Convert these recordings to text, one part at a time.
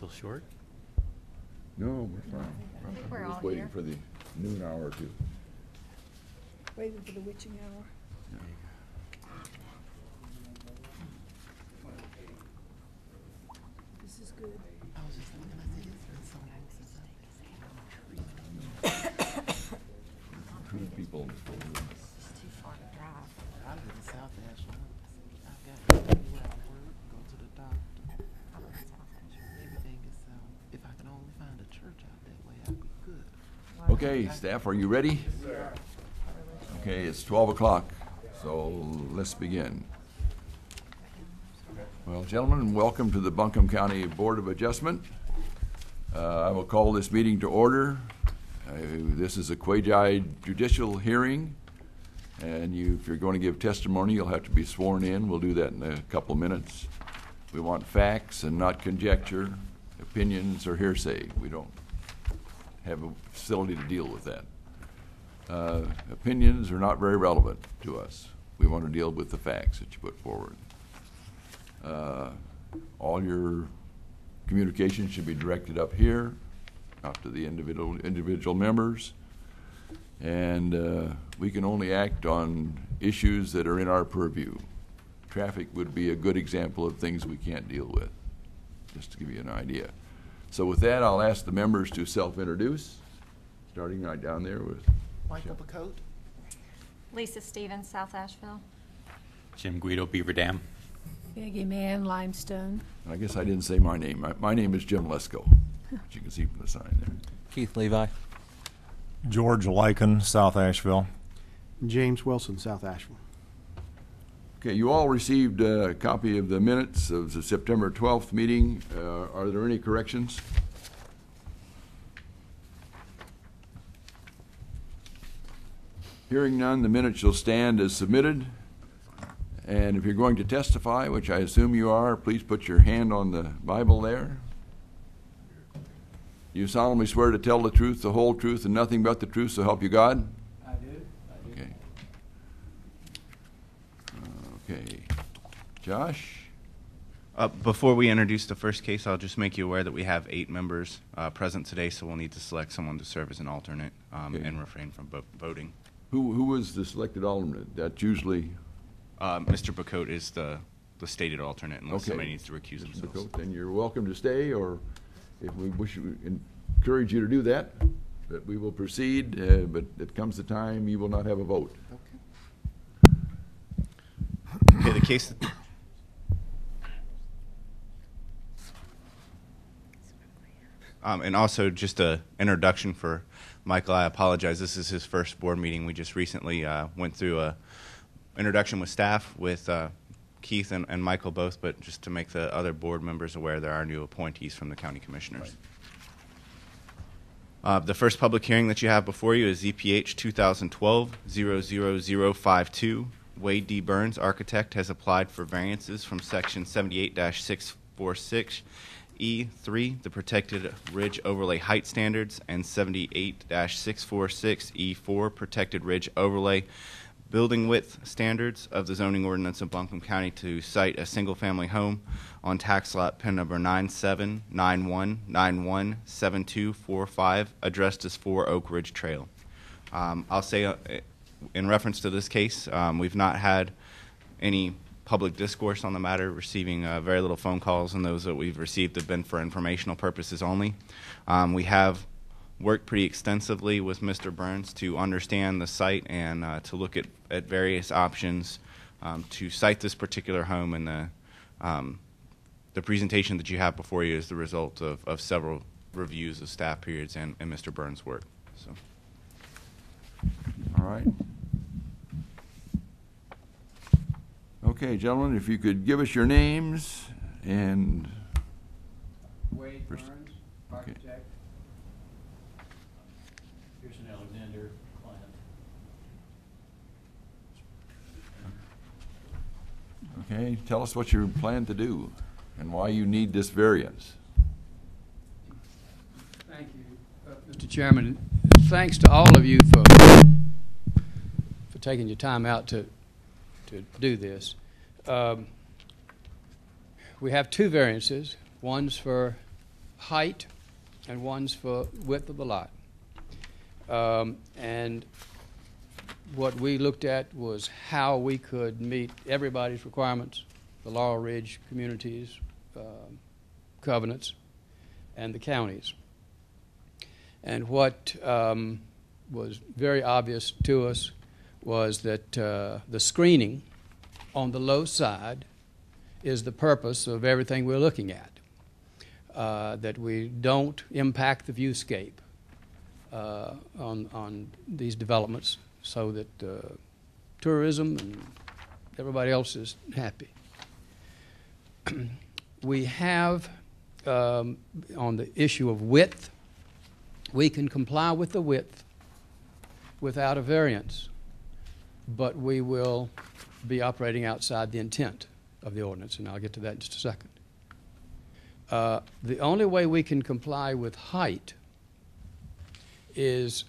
still short? No, we're fine. We're just all waiting here. for the noon hour to. Waiting for the witching hour. This is good. Two people in this building. It's too far to drive. I live in South Ashland. I've got to go where I work, go to the doctor. I live in South Ashland. Everything is if I can only find a church out that way, I'd be good. Okay, staff, are you ready? Okay, it's 12 o'clock, so let's begin. Well, gentlemen, welcome to the Buncombe County Board of Adjustment. I will call this meeting to order. This is a quasi-judicial hearing, and if you're going to give testimony, you'll have to be sworn in. We'll do that in a couple of minutes. We want facts and not conjecture, opinions, or hearsay. We don't have a facility to deal with that. Opinions are not very relevant to us. We want to deal with the facts that you put forward. All your communication should be directed up here, not to the individual members. And we can only act on issues that are in our purview. Traffic would be a good example of things we can't deal with, just to give you an idea. So with that, I'll ask the members to self-introduce, starting right down there with Michael Bacote. Lisa Stevens, South Asheville. Jim Guido, Beaver Dam. Peggy Mann, Limestone. I guess I didn't say my name. My name is Jim Lesko, which you can see from the sign there. Keith Levi. George Lycan, South Asheville. James Wilson, South Asheville. Okay, you all received a copy of the minutes of the September 12th meeting. Are there any corrections? Hearing none, the minutes shall stand as submitted. And if you're going to testify, which I assume you are, please put your hand on the Bible there. You solemnly swear to tell the truth, the whole truth, and nothing but the truth, so help you God? I do. Okay. Okay. Josh? Before we introduce the first case, I'll just make you aware that we have 8 members present today, so we'll need to select someone to serve as an alternate Okay. and refrain from voting. Who was the selected alternate? That's usually... Mr. Bacote is the stated alternate unless Okay. somebody needs to recuse Mr. themselves. Bacote, then you're welcome to stay, or if we wish to encourage you to do that, but we will proceed, but it comes the time you will not have a vote. Okay, the case... and also just an introduction for Michael. I apologize. This is his first board meeting. We just recently went through a introduction with staff with Keith and Michael both, but just to make the other board members aware, there are new appointees from the county commissioners. Right. The first public hearing that you have before you is EPH 2012-00052. Wade D. Burns, architect, has applied for variances from section 78-646E3, the protected ridge overlay height standards, and 78-646E4, protected ridge overlay building width standards of the zoning ordinance of Buncombe County to site a single-family home on tax lot pin number 9791917245, addressed as 4 Oak Ridge Trail. I'll say in reference to this case, we've not had any public discourse on the matter, receiving very little phone calls, and those that we've received have been for informational purposes only. We have worked pretty extensively with Mr. Burns to understand the site and to look at various options to site this particular home, and the presentation that you have before you is the result of several reviews of staff periods and Mr. Burns' work. So. All right. Okay, gentlemen, if you could give us your names and... Wade Burns, architect. Okay. Pearson Alexander, client. Okay, tell us what you plan to do and why you need this variance. Thank you, Mr. Chairman. Thanks to all of you for taking your time out to do this. We have 2 variances. One's for height and one's for width of the lot. And what we looked at was how we could meet everybody's requirements, the Laurel Ridge communities, covenants, and the counties. And what was very obvious to us was that the screening on the low side is the purpose of everything we're looking at, that we don't impact the viewscape on these developments so that tourism and everybody else is happy. We have, on the issue of width, we can comply with the width without a variance, but we will be operating outside the intent of the ordinance, and I'll get to that in just a second. The only way we can comply with height is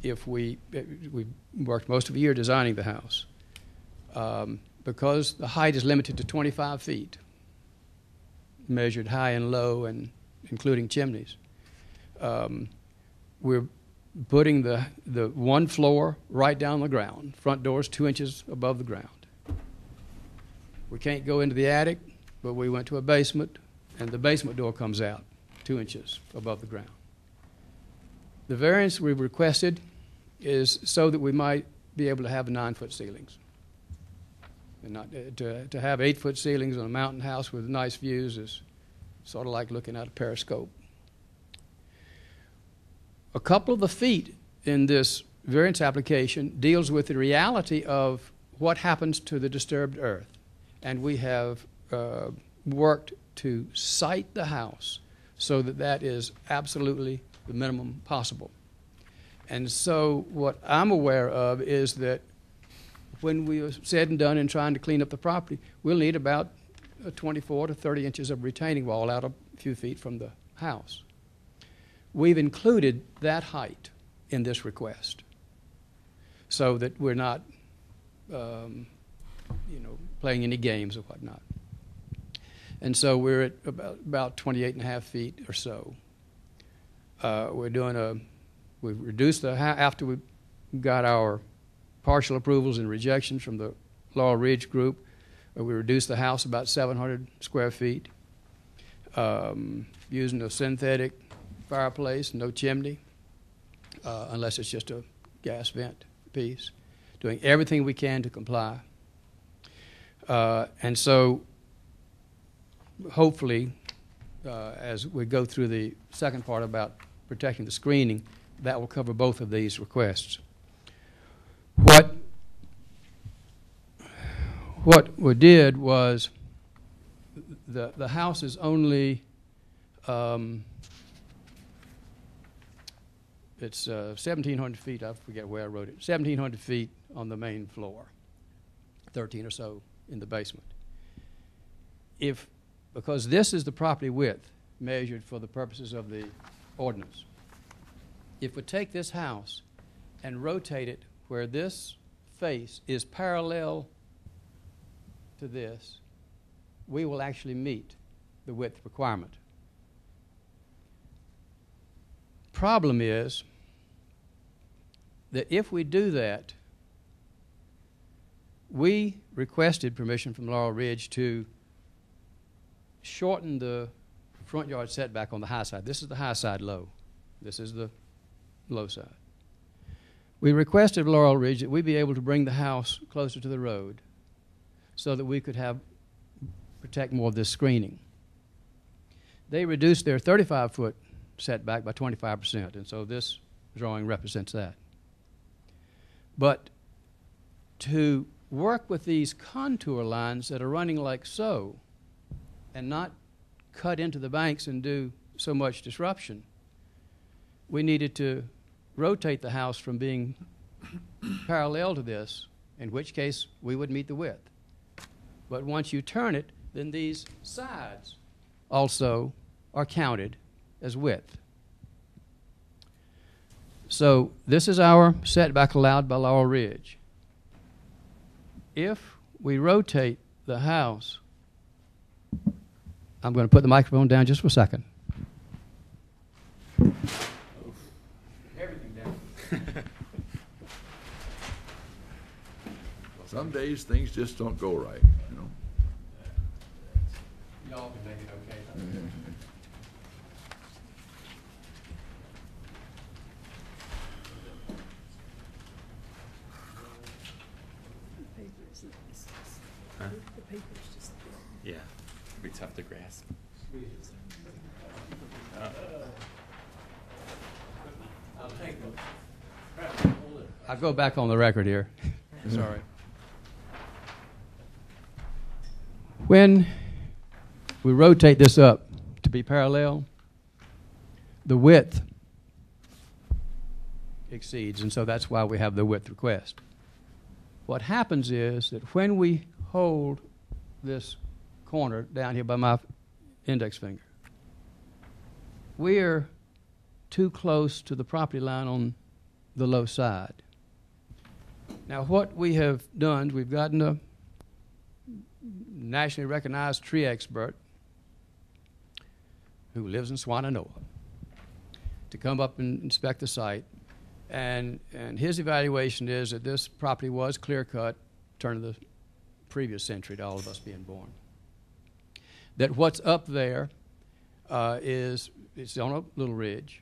if we worked most of the year designing the house. Because the height is limited to 25 feet, measured high and low and including chimneys, we're putting the one floor right down the ground. Front door's 2 inches above the ground. We can't go into the attic, but we went to a basement, and the basement door comes out 2 inches above the ground. The variance we've requested is so that we might be able to have 9-foot ceilings. And not to have 8-foot ceilings on a mountain house with nice views is sort of like looking at a periscope. A couple of the feet in this variance application deals with the reality of what happens to the disturbed earth. And we have worked to site the house so that that is absolutely the minimum possible. And so what I'm aware of is that when we are said and done in trying to clean up the property, we'll need about 24 to 30 inches of retaining wall out a few feet from the house. We've included that height in this request so that we're not, playing any games or whatnot. And so we're at about 28 and a half feet or so. We've reduced after we got our partial approvals and rejections from the Laurel Ridge group, we reduced the house about 700 square feet, using a synthetic fireplace, no chimney, unless it's just a gas vent piece, doing everything we can to comply. And so hopefully, as we go through the second part about protecting the screening, that will cover both of these requests. What we did was the house is only it's 1,700 feet. I forget where I wrote it. 1,700 feet on the main floor, 13 or so in the basement. Because this is the property width measured for the purposes of the ordinance. If we take this house and rotate it where this face is parallel to this, we will actually meet the width requirement. Problem is that if we do that, we requested permission from Laurel Ridge to shorten the front yard setback on the high side. This is the high side low. This is the low side. We requested of Laurel Ridge that we be able to bring the house closer to the road so that we could protect more of this screening. They reduced their 35-foot setback by 25%, and so this drawing represents that. But to work with these contour lines that are running like so and not cut into the banks and do so much disruption, we needed to rotate the house from being parallel to this, in which case we would meet the width. But once you turn it, then these sides also are counted as width. So this is our setback allowed by Laurel Ridge. If we rotate the house, I'm going to put the microphone down just for a second. Some days things just don't go right, you know. Y'all can make it okay. The paper isn't, Huh? the paper's just. Yeah, it'd be tough to grasp. I'll go back on the record here. Sorry. When we rotate this up to be parallel, the width exceeds, and so that's why we have the width request. What happens is that when we hold this corner down here by my index finger, we're too close to the property line on the low side. Now, what we have done, we've gotten a nationally recognized tree expert who lives in Swananoa to come up and inspect the site. And his evaluation is that this property was clear-cut, turn of the previous century to all of us being born. That what's up there it's on a little ridge,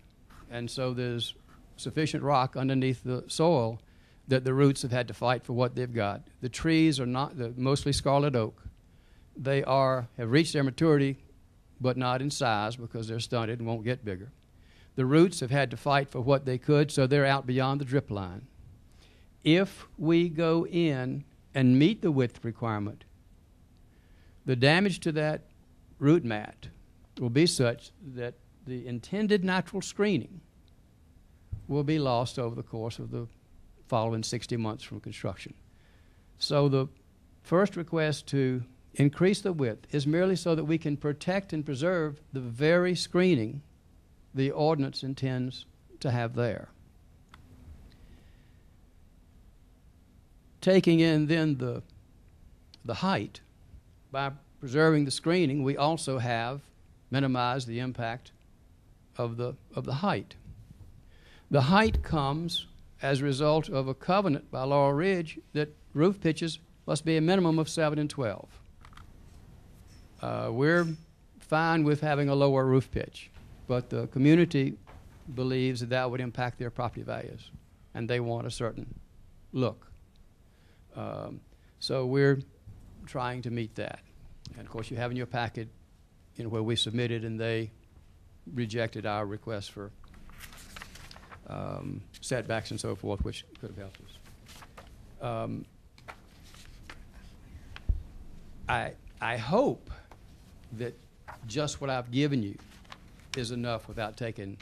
and so there's sufficient rock underneath the soil that the roots have had to fight for what they've got. The trees are not, they're mostly scarlet oak. They have reached their maturity, but not in size because they're stunted and won't get bigger. The roots have had to fight for what they could, so they're out beyond the drip line. If we go in and meet the width requirement, the damage to that root mat will be such that the intended natural screening will be lost over the course of the following 60 months from construction. So the first request to increase the width is merely so that we can protect and preserve the very screening the ordinance intends to have there. Taking in then the height, by preserving the screening, we also have minimized the impact of the height. The height comes as a result of a covenant by Laurel Ridge that roof pitches must be a minimum of 7 and 12. We're fine with having a lower roof pitch, but the community believes that that would impact their property values, and they want a certain look. So we're trying to meet that. And of course, you have in your packet where we submitted and they rejected our request for setbacks and so forth, which could have helped us. I hope that just what I've given you is enough without taking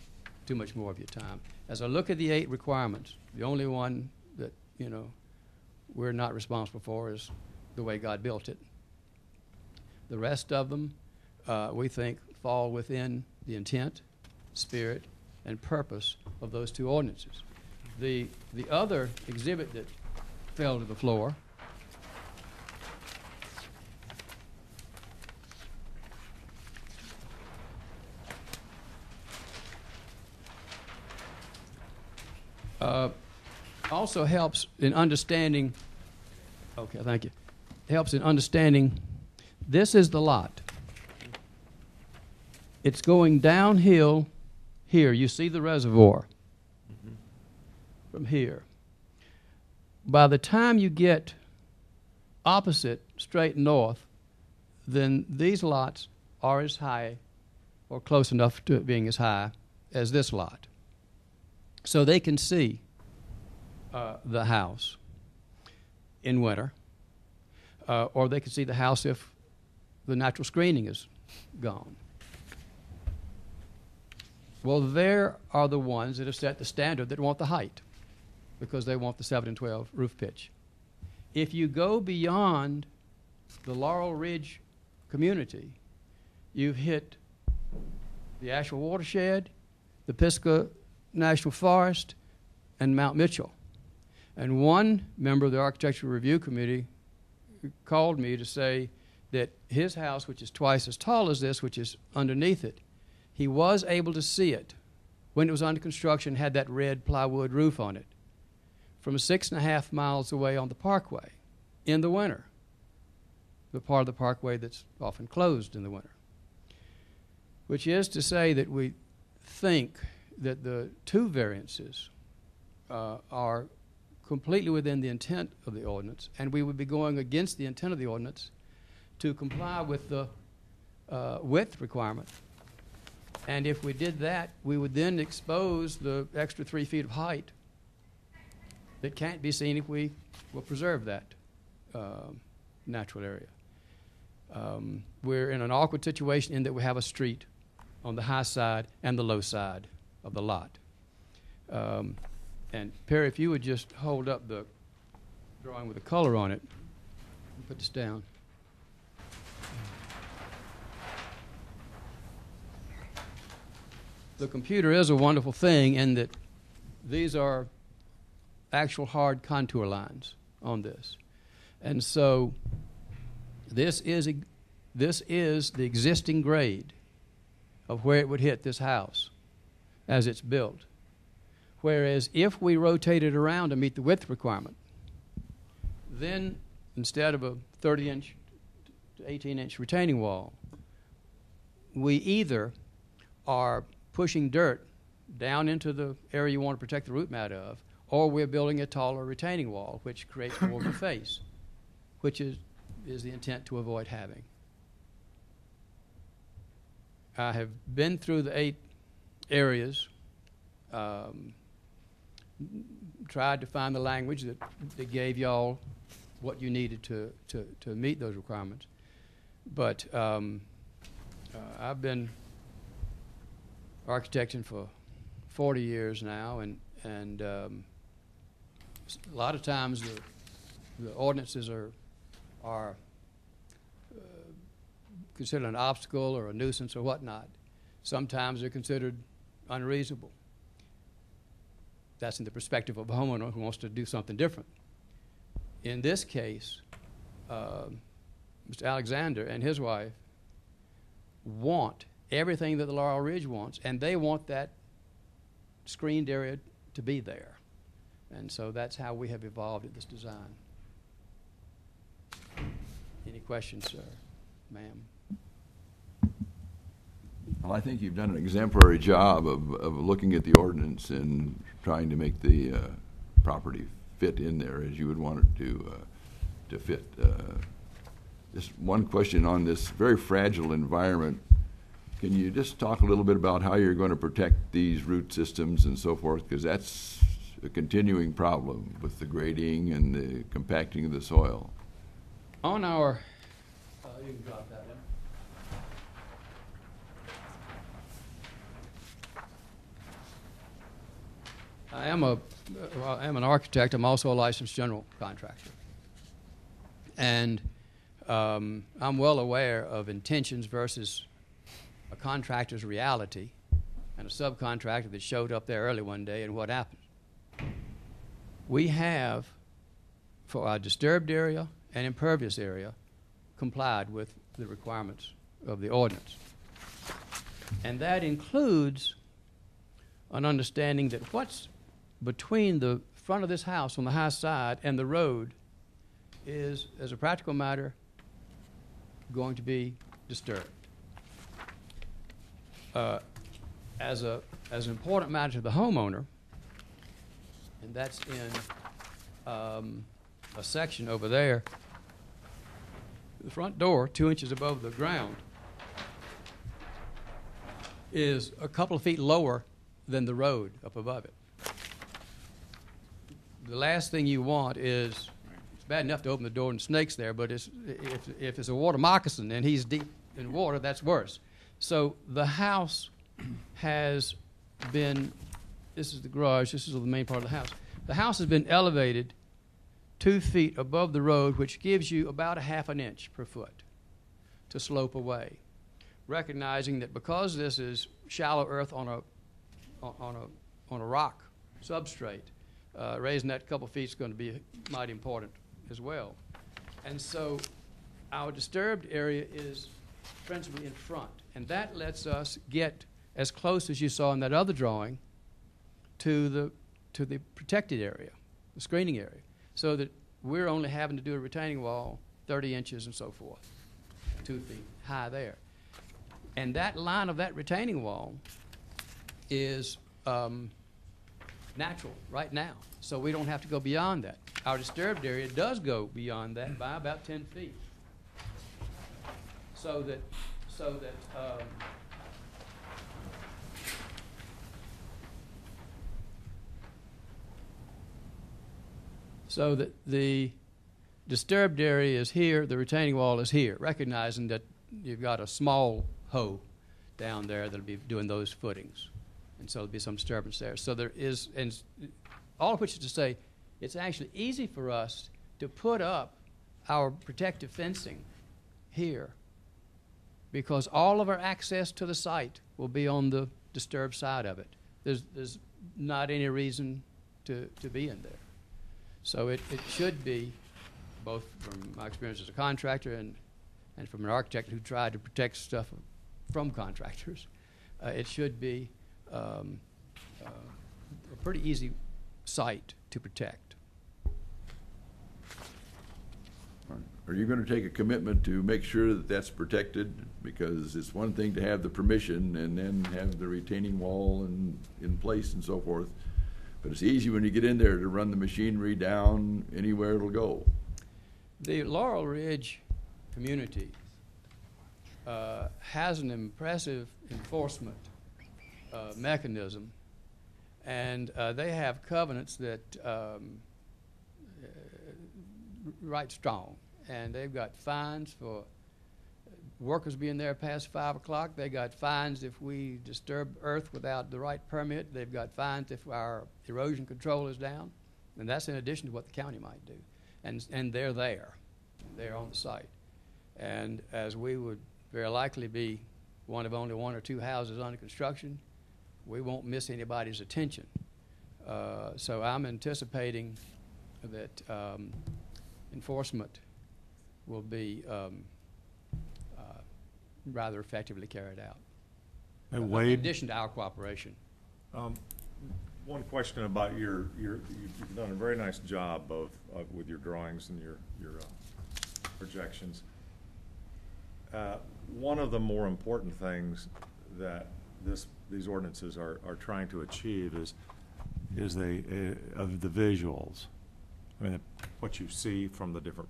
too much more of your time. As I look at the 8 requirements, the only one that, we're not responsible for is the way God built it. The rest of them, we think, fall within the intent, spirit, and purpose of those 2 ordinances. The other exhibit that fell to the floor also helps in understanding, okay, thank you, helps in understanding this is the lot. It's going downhill here. You see the reservoir from here. By the time you get opposite straight north, then these lots are as high or close enough to being as high as this lot. So they can see the house in winter, or they can see the house if the natural screening is gone. Well, there are the ones that have set the standard that want the height because they want the 7 and 12 roof pitch. If you go beyond the Laurel Ridge community, you've hit the Asheville Watershed, the Pisgah National Forest, and Mount Mitchell. And one member of the Architectural Review Committee called me to say that his house, which is twice as tall as this, which is underneath it, he was able to see it when it was under construction, had that red plywood roof on it, from 6.5 miles away on the parkway in the winter, the part of the parkway that's often closed in the winter. Which is to say that we think that the two variances are completely within the intent of the ordinance, and we would be going against the intent of the ordinance to comply with the width requirement. And if we did that, we would then expose the extra 3 feet of height that can't be seen if we will preserve that natural area. We're in an awkward situation in that we have a street on the high side and the low side of the lot. And Perry, if you would just hold up the drawing with the color on it, and put this down. The computer is a wonderful thing in that these are actual hard contour lines on this. And so this is the existing grade of where it would hit this house as it's built. Whereas if we rotate it around to meet the width requirement, then instead of a 30-inch to 18-inch retaining wall, we either are pushing dirt down into the area you want to protect the root mat of, or we're building a taller retaining wall, which creates more of a face, which is the intent to avoid having. I have been through the 8 areas, tried to find the language that gave y'all what you needed to meet those requirements. But I've been architecting for 40 years now, and a lot of times the ordinances are considered an obstacle or a nuisance or whatnot. Sometimes they're considered unreasonable. That's in the perspective of a homeowner who wants to do something different. In this case, Mr. Alexander and his wife want everything that the Laurel Ridge wants, and they want that screened area to be there. And so that's how we have evolved at this design. Any questions, sir, ma'am? Well, I think you've done an exemplary job of looking at the ordinance and trying to make the property fit in there as you would want it to fit. Just one question on this very fragile environment. Can you just talk a little bit about how you're going to protect these root systems and so forth? Because that's a continuing problem with the grading and the compacting of the soil. On our, you can drop that one. I am an architect. I'm also a licensed general contractor. And I'm well aware of intentions versus a contractor's reality and a subcontractor that showed up there early one day and what happened. We have, for our disturbed area and impervious area, complied with the requirements of the ordinance. And that includes an understanding that what's between the front of this house on the high side and the road is, as a practical matter, going to be disturbed. As an important matter to the homeowner, and that's in a section over there, the front door, 2 inches above the ground, is a couple of feet lower than the road up above it. The last thing you want is, it's bad enough to open the door and snakes there, but if it's a water moccasin and he's deep in water, that's worse. So the house has been, this is the garage, this is the main part of the house. The house has been elevated 2 feet above the road, which gives you about a ½ an inch per foot to slope away. Recognizing that because this is shallow earth on a rock substrate, raising that couple feet is going to be mighty important as well. And so our disturbed area is principally in front, and that lets us get as close as you saw in that other drawing to the protected area, the screening area, so that we're only having to do a retaining wall 30 inches and so forth, 2 feet high there. And that line of that retaining wall is natural right now, so we don't have to go beyond that. Our disturbed area does go beyond that by about 10 feet. So that the disturbed area is here, the retaining wall is here, recognizing that you've got a small hoe down there that'll be doing those footings. And so there'll be some disturbance there. So there is, and all of which is to say, it's actually easy for us to put up our protective fencing here because all of our access to the site will be on the disturbed side of it. There's not any reason to be in there. So it should be, both from my experience as a contractor and from an architect who tried to protect stuff from contractors, it should be a pretty easy site to protect. Are you going to take a commitment to make sure that that's protected? Because it's one thing to have the permission and then have the retaining wall in place and so forth. But it's easy when you get in there to run the machinery down anywhere it'll go. The Laurel Ridge community has an impressive enforcement mechanism, and they have covenants that right strong, and they've got fines for workers being there past 5 o'clock. They got fines if we disturb earth without the right permit. They've got fines if our erosion control is down, and that's in addition to what the county might do. And they're there. They're on the site. And as we would very likely be one of only 1 or 2 houses under construction, we won't miss anybody's attention. So I'm anticipating that enforcement will be rather effectively carried out. Hey, In Wade, addition to our cooperation. one question about you've done a very nice job with your drawings and your projections. One of the more important things that these ordinances are trying to achieve is of the visuals. I mean, what you see from the different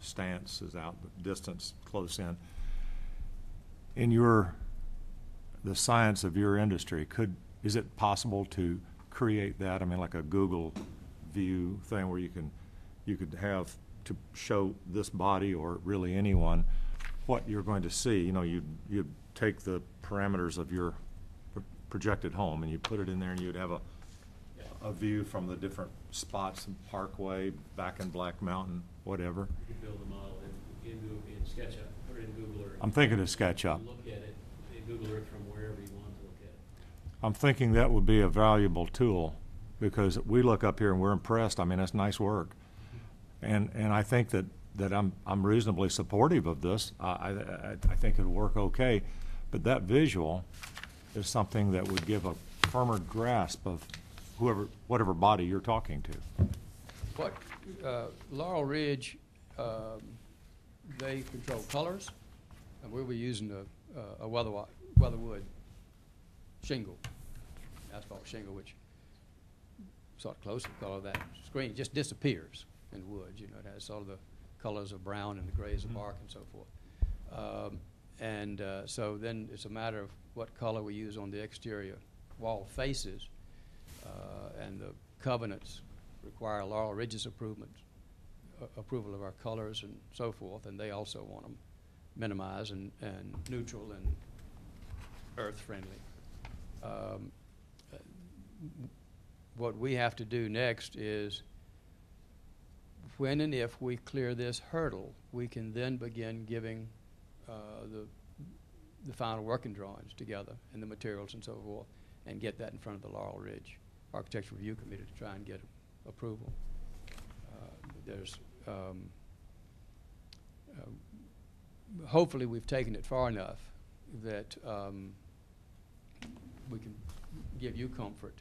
stances out, the distance close in. In the science of your industry, is it possible to create that? I mean, like a Google view thing where you could have to show this body or really anyone what you're going to see. You know, you take the parameters of your projected home and you put it in there, and you'd have a view from the different spots in Parkway, back in Black Mountain, whatever. You could build a model in SketchUp, put it in Google Earth. I'm thinking of SketchUp. Look at it in Google Earth from wherever you want to look at it. I'm thinking that would be a valuable tool because we look up here and we're impressed. I mean, that's nice work. And I think that I'm reasonably supportive of this. I think it'll work okay. But that visual is something that would give a firmer grasp of whatever body you're talking to. What Laurel Ridge, they control colors, and we'll be using a weatherwood shingle, asphalt shingle, which sort of close to the color of that screen. It just disappears in woods. You know, it has sort of the colors of brown and the grays of bark and so forth. So then it's a matter of what color we use on the exterior wall faces, and the covenants require Laurel Ridge's approval of our colors and so forth, and they also want them minimized and neutral and earth-friendly. What we have to do next is, when and if we clear this hurdle, we can then begin giving the final working drawings together and the materials and so forth, and get that in front of the Laurel Ridge Architectural Review Committee to try and get approval. Hopefully we've taken it far enough that we can give you comfort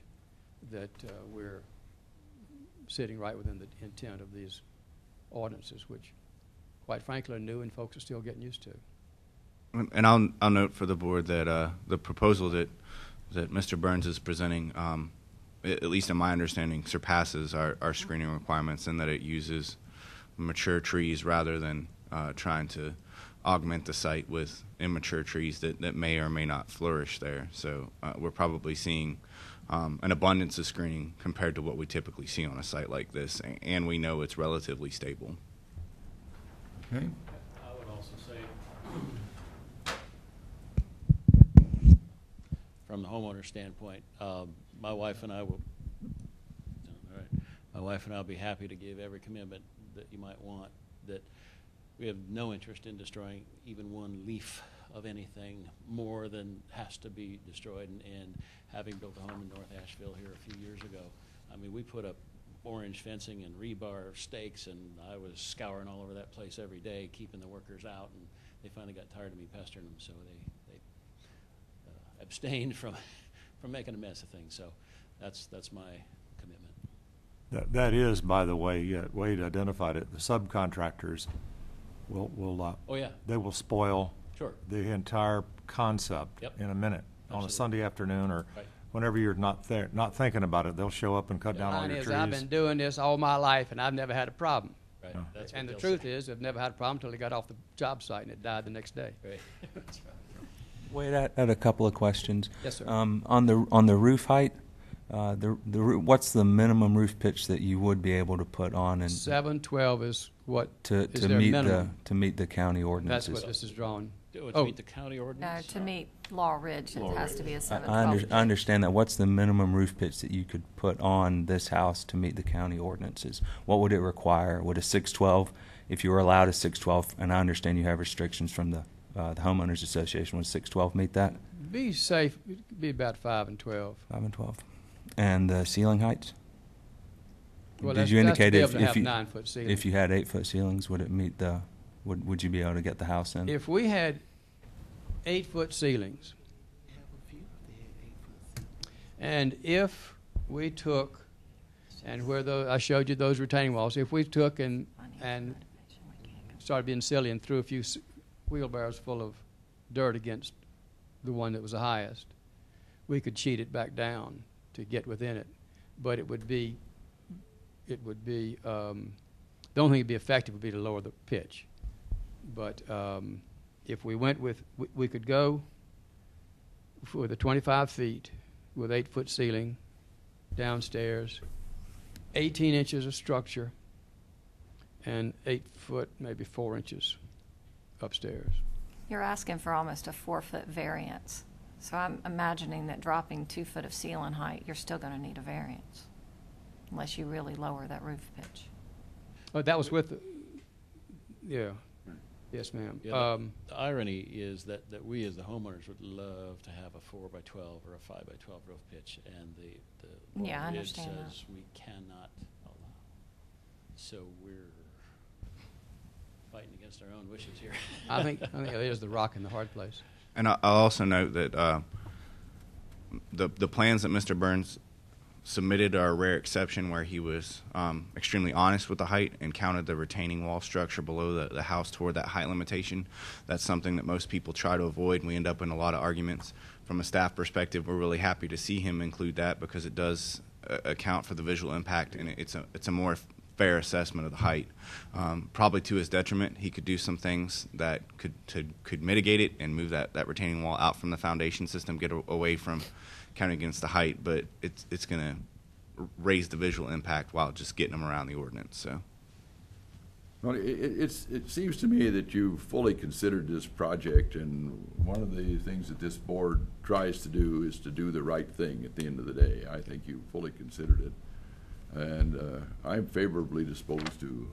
that we're sitting right within the intent of these ordinances, which, quite frankly, are new and folks are still getting used to. And I'll note for the board that the proposal that Mr. Burns is presenting, at least in my understanding, surpasses our screening requirements in that it uses mature trees rather than trying to augment the site with immature trees that may or may not flourish there. So we're probably seeing an abundance of screening compared to what we typically see on a site like this, and we know it's relatively stable. Okay. I would also say, from the homeowner standpoint, my wife and I will, all right, my wife and I will be happy to give every commitment that you might want, that we have no interest in destroying even one leaf of anything more than has to be destroyed. And having built a home in North Asheville here a few years ago, I mean, we put up orange fencing and rebar stakes, and I was scouring all over that place every day, keeping the workers out, and they finally got tired of me pestering them, so they abstained from making a mess of things. So that's my commitment. That is, by the way, Wade identified it, the subcontractors will Oh, yeah. they will spoil Sure. the entire concept Yep. in a minute. On a Absolutely. Sunday afternoon or Right. whenever you're not there, not thinking about it, they'll show up and cut down all Mine your is, trees. I've been doing this all my life, and I've never had a problem. Right. Oh. That's what And the they'll truth say. is, I've never had a problem until they got off the job site and it died the next day. Right. That's right. Wait, I had a couple of questions. Yes, sir. On the roof height, what's the minimum roof pitch that you would be able to put on and 712 is what to is their minimum. meet the county That's ordinances? what this is drawn. To Oh. meet the county No, ordinance? to meet Laurel Ridge, it has to be a I 712. understand that. What's the minimum roof pitch that you could put on this house to meet the county ordinances? What would it require? Would a 612, if you were allowed a 612, and I understand you have restrictions from the homeowners association, would 612 meet that? Be safe, it'd be about 5 and 12. 5 and 12. And the ceiling heights? Well, Did that's, you that's indicate to be able if, to if have you 9-foot ceilings. if you had 8-foot ceilings, would it meet the? Would you be able to get the house in? If we had 8-foot ceilings, We have a few, they had 8 foot. and if we took, and where I showed you those retaining walls, if we took and started being silly and threw a few wheelbarrows full of dirt against the one that was the highest, we could cheat it back down to get within it. But it would be, the only thing that'd be effective would be to lower the pitch. But if we went with, we could go for the 25 feet with 8-foot ceiling downstairs, 18 inches of structure, and 8 foot, maybe 4 inches upstairs. You're asking for almost a 4-foot variance. So I'm imagining that dropping 2 foot of ceiling height, you're still going to need a variance, unless you really lower that roof pitch. Oh, that was with, yeah. Yes, ma'am. Yeah, the irony is that we as the homeowners would love to have a 4x12 or a 5x12 roof pitch, and the Yeah, I Laurel Ridge understand that. says we cannot allow. So we're fighting against our own wishes here. I think it is the rock in the hard place. And I'll also note that the plans that Mr. Burns submitted are a rare exception where he was extremely honest with the height and counted the retaining wall structure below the house toward that height limitation. That's something that most people try to avoid, and we end up in a lot of arguments. From a staff perspective, we're really happy to see him include that because it does account for the visual impact, and it's a more fair assessment of the height. Probably to his detriment, he could do some things that could mitigate it and move that retaining wall out from the foundation system, get away from counting against the height, but it's going to raise the visual impact while just getting them around the ordinance. So, Well, it seems to me that you fully considered this project, and one of the things that this board tries to do is to do the right thing at the end of the day. I think you fully considered it, and I'm favorably disposed to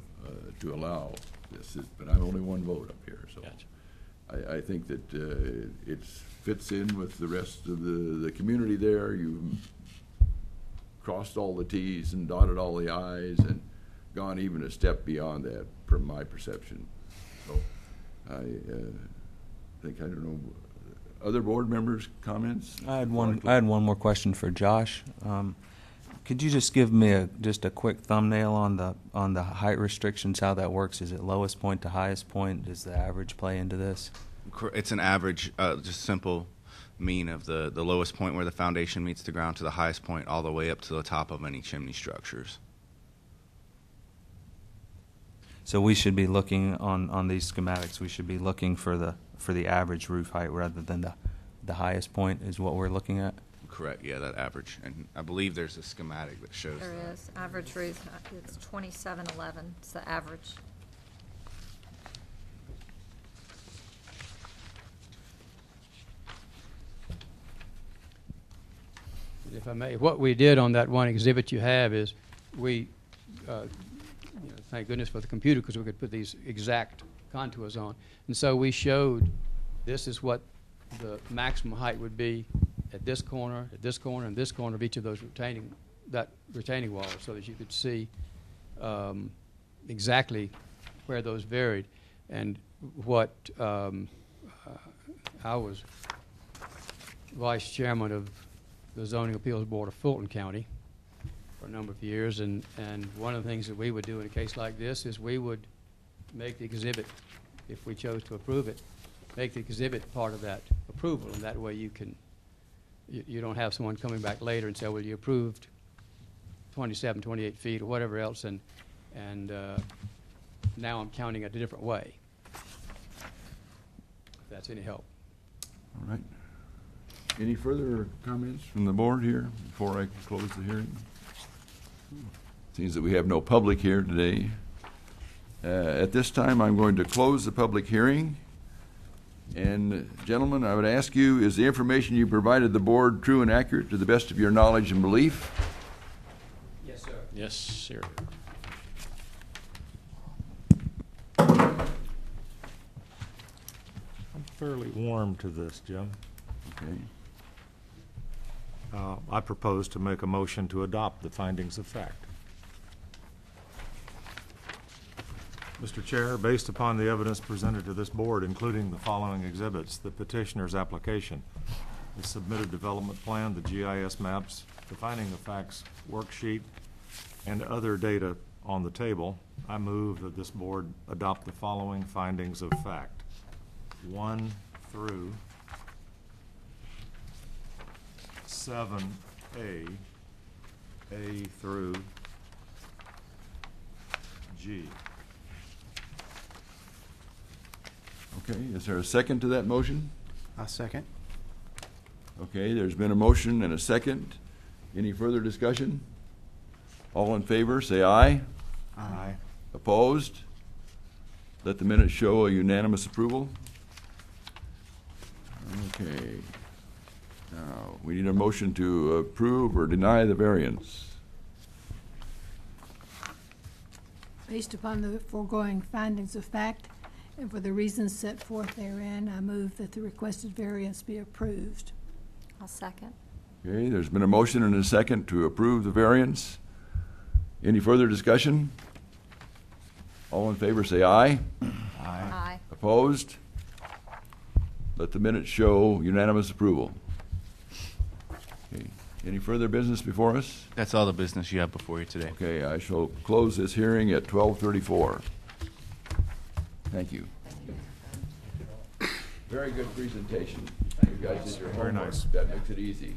allow this, but I'm only one vote up here, so. Gotcha. I think that it fits in with the rest of the community there. You've crossed all the T's and dotted all the I's and gone even a step beyond that from my perception. So I think, I don't know, other board members' comments? I had one more question for Josh. Could you just give me just a quick thumbnail on the height restrictions, how that works? Is it lowest point to highest point? Does the average play into this? It's an average, just simple mean of the lowest point where the foundation meets the ground to the highest point all the way up to the top of any chimney structures. So we should be looking on these schematics, we should be looking for the average roof height rather than the highest point is what we're looking at? Correct, yeah, that average. And I believe there's a schematic that shows There that. is, average roof, it's 2711, it's the average. If I may, what we did on that one exhibit you have is we, thank goodness for the computer because we could put these exact contours on. And so we showed this is what the maximum height would be at this corner, and this corner of each of those retaining walls, so that you could see exactly where those varied. And what I was vice chairman of the Zoning Appeals Board of Fulton County for a number of years, and one of the things that we would do in a case like this is we would make the exhibit, if we chose to approve it, make the exhibit part of that approval, and that way you don't have someone coming back later and say, well, you approved 27, 28 feet or whatever else, and now I'm counting it a different way. If that's any help. All right. Any further comments from the board here before I close the hearing? Seems that we have no public here today. At this time, I'm going to close the public hearing. And gentlemen, I would ask you, is the information you provided the board true and accurate to the best of your knowledge and belief? Yes, sir. Yes, sir. I'm fairly warm to this, Jim. Okay. I propose to make a motion to adopt the findings of fact. Mr. Chair, based upon the evidence presented to this board, including the following exhibits, the petitioner's application, the submitted development plan, the GIS maps, the finding of facts worksheet, and other data on the table, I move that this board adopt the following findings of fact. 1 through 7A, A through G. Okay, is there a second to that motion? I'll second. Okay, there's been a motion and a second. Any further discussion? All in favor, say aye. Aye. Opposed? Let the minutes show a unanimous approval. Okay. Now, we need a motion to approve or deny the variance. Based upon the foregoing findings of fact, and for the reasons set forth therein, I move that the requested variance be approved. I'll second. Okay, there's been a motion and a second to approve the variance. Any further discussion? All in favor, say aye. Aye. Opposed? Let the minutes show unanimous approval. Okay. Any further business before us? That's all the business you have before you today. Okay, I shall close this hearing at 12:34. Thank you. Very good presentation. You guys did your Very homework. nice. That makes it easy.